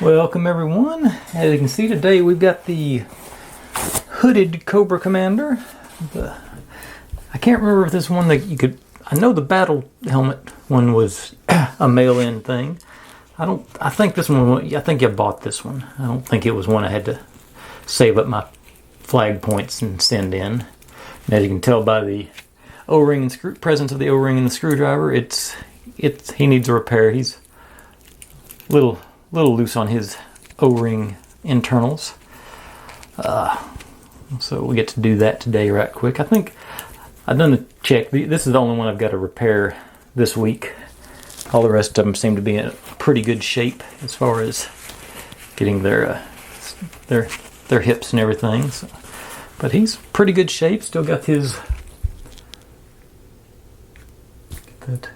Welcome everyone. As you can see today we've got the hooded Cobra Commander. I can't remember if this one that you could, I know the battle helmet one was a mail-in thing. I think this one, I think I bought this one. I don't think it was one I had to save up my flag points and send in. And as you can tell by the O-ring and presence of the O-ring and the screwdriver, he needs a repair. He's a little loose on his O-ring internals. So we get to do that today right quick. I think I've done the check. This is the only one I've got to repair this week. All the rest of them seem to be in pretty good shape as far as getting their hips and everything. So, but he's pretty good shape. Still got his. Get that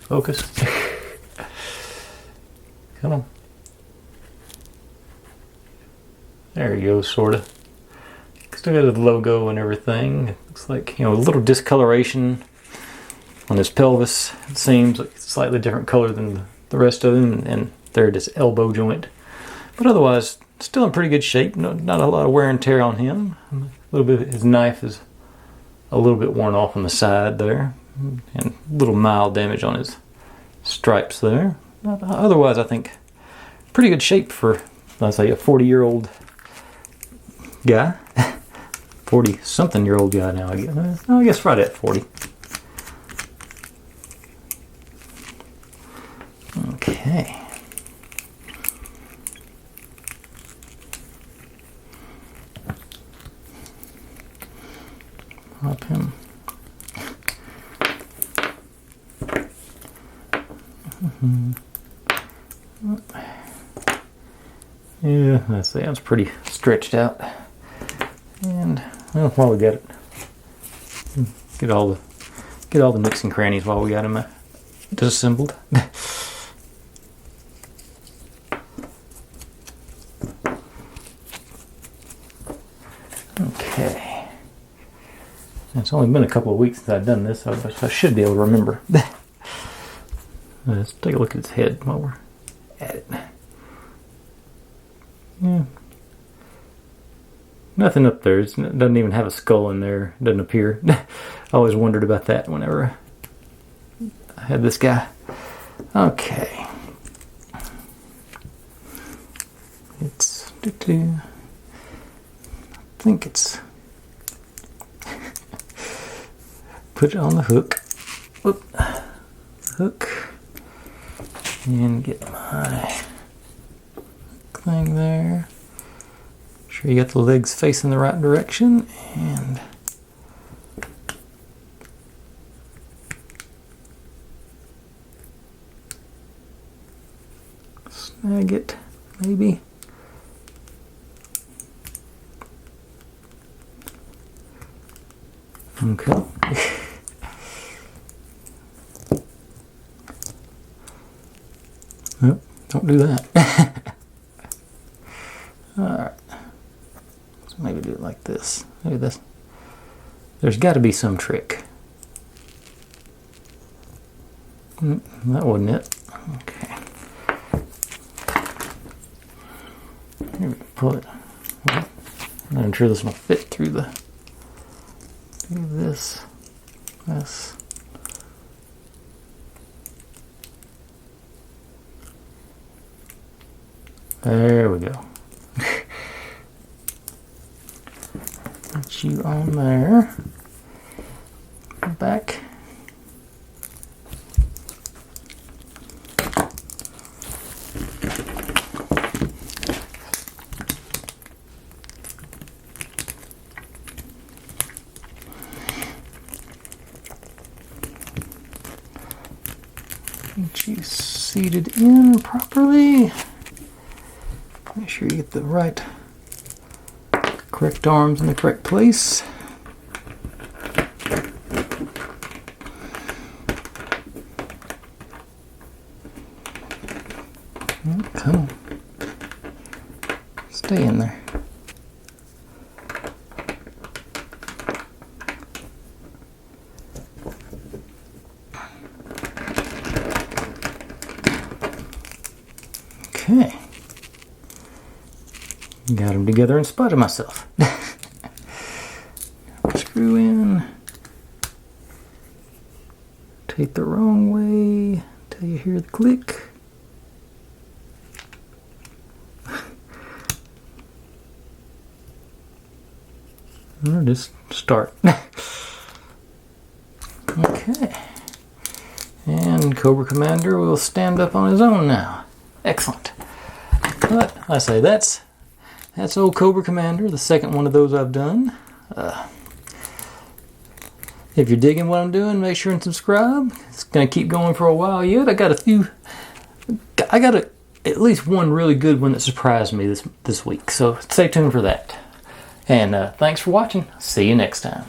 focus. Come on. There he goes, sort of. Still got the logo and everything. It looks like, a little discoloration on his pelvis. It seems like it's a slightly different color than the rest of him, and there it is, elbow joint. But otherwise, still in pretty good shape. Not a lot of wear and tear on him. A little bit. His knife is a little bit worn off on the side there, and a little mild damage on his stripes there. Otherwise, I think pretty good shape for, let's say, a 40-year-old guy. 40-something-year-old guy now, I guess. I guess right at 40. Okay. Pop him. Yeah, that's pretty stretched out. And well, while we got it, get all the nooks and crannies while we got him disassembled. Okay. It's only been a couple of weeks since I've done this, so I should be able to remember. Let's take a look at his head while we're at it. Yeah. Nothing up there. It doesn't even have a skull in there. It doesn't appear. I always wondered about that whenever I had this guy. Okay. It's... I think it's... Put it on the hook. Whoop. Hook. And get my thing there. Sure you got the legs facing the right direction, and snag it, maybe. Okay. Nope, don't do that. Alright. So maybe do it like this. Maybe this. There's got to be some trick. That wasn't it. Okay. Maybe pull it. I'm sure this will fit through the. Do this. This. There we go. Put you on there. Back. Get you seated in properly. Make sure you get the correct arms in the correct place. Come on. Stay in there. Okay. Got them together in spite of myself. Screw in. Take the wrong way till you hear the click. Or just start. Okay. And Cobra Commander will stand up on his own now. Excellent. But I say that's old Cobra Commander, the second one of those I've done. If you're digging what I'm doing, make sure and subscribe. It's gonna keep going for a while yet. I got at least one really good one that surprised me this week. So stay tuned for that. And thanks for watching. See you next time.